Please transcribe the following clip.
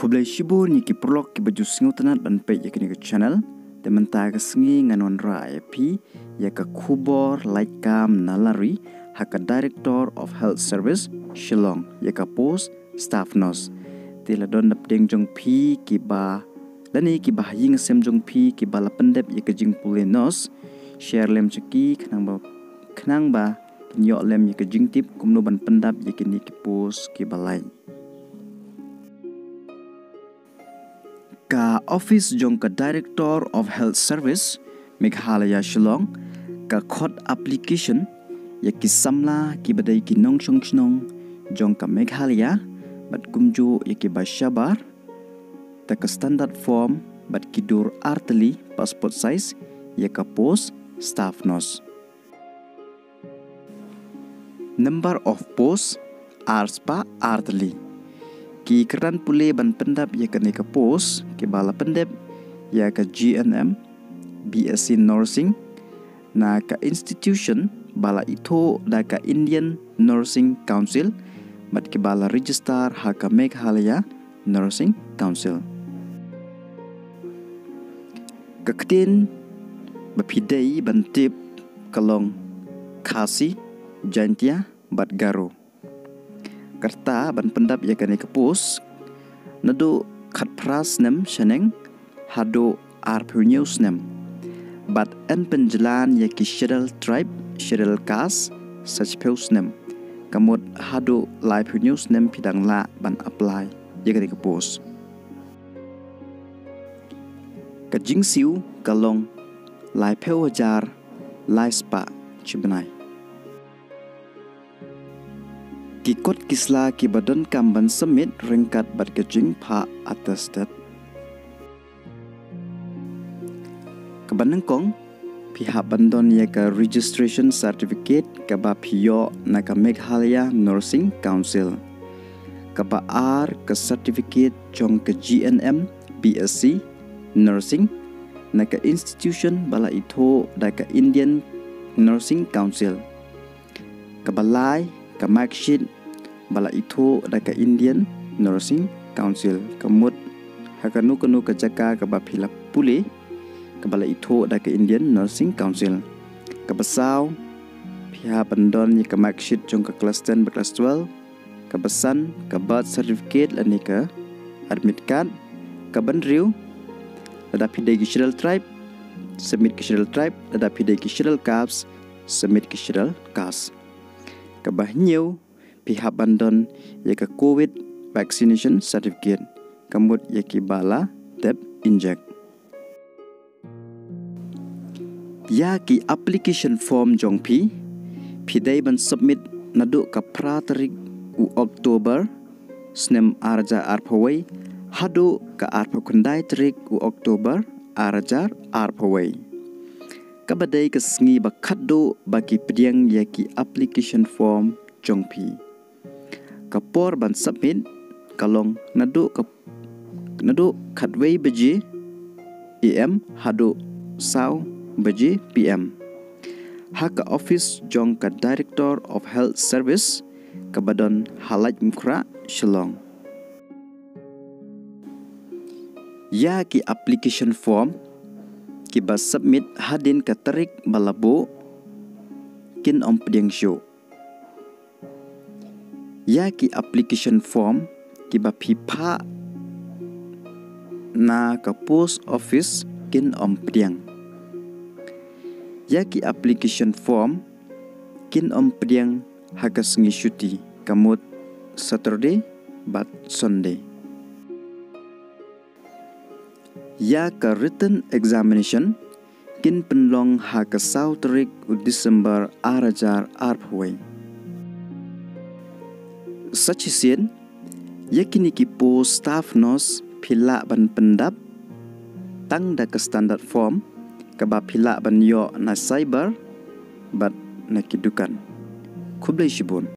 Kublai shibu ni ki prolog ki baju singu tanat ban pe ya kini ke channel de menta ke sengi nganon ra IP ya ka kubor laikam nalari haka Director of Health Service Shillong ya ka post staff nurse tila don nap deng jong pi ki ba lani ki ba ying sem jong pi ki ba la pendep ya ka jing pule nurse share lem cheki khnang ba nyo lem ya ka jing tip kumno ban pendap ya kini ki post ki balai ka office jong ka Director of Health Service Meghalaya Shillong ka khot application ya ki samla ki badai ki nong chong chnong jong ka Meghalaya bat kumju ya ki ba shabar ta ka standard form bat ki dur arteli passport size ya ka post staff nurse number of posts arspa arteli ki keran pule ban pendap ya kene ka post ki bala pendap ya ka GNM BSc Nursing na ka institution bala ito da ka Indian Nursing Council mat ki bala register ha ka Meghalaya Nursing Council ka ktin bapidai ban tip kalong khasi jantia bat garo karta ban pendap ya kane kapus nado khat pras nem shaneng hado arpu news nem bat en penjalan ya ki shedal tribe shedal caste such peus nem kamut hado live news nem pidang la ban apply ya kane kapus ka jingsiu kalong lai peu hajar lai spa chibnai ki kot kisla ki badan kamban submit ringkat bat kejing pha attested kabanengkong pihak bandon ya ka registration certificate ka ba phiyo na ka Meghalaya Nursing Council ka ba ar ka certificate jong ka GNM BSc Nursing na ka institution bala ito da ka Indian Nursing Council ka balai ka marksheet bala ito da ka Indian Nursing Council kamut hakanu kanu ka jaka ka ba phila pule ka bala ito da ka Indian Nursing Council ka basaw pihak bandon ni ka marksheet jong ka class 10 ba class 12 ka basan ka birth certificate lani ka admit card ka banriu da pidai ki shedal tribe submit ki shedal tribe da pidai ki shedal caste submit ki shedal caste kabahnyeu pihak bandon ya ka COVID vaccination certificate kamut ya ki bala tep inject ya ki application form jong pidai ban submit nadu ka pratarik u Oktober snem arja arpawai hadu ka arpakundai tarik u Oktober arjar arpawai kabadai ka sengi bakaddo bagi pediang ya ki application form jongpi kapor ban submit kalong nadu khatwei baji am hadu saw baji pm haka office jong ka Director of Health Service kabadon halaj mukra Shillong ya ki application form ki ba submit hadin ka tarik balabo kin om pediang show ya ki application form ki ba pipa na ka post office kin om pediang ya ki application form kin om pediang haka sengi syuti kamut Saturday bat Sunday ya ka written examination kin penlong ha ka saw tarik u December arajar arpway sachisien yakini ki post staff nurse phila ban pendap tang da ka standard form ka ba phila ban yo na cyber bat na kidukan kublai shibun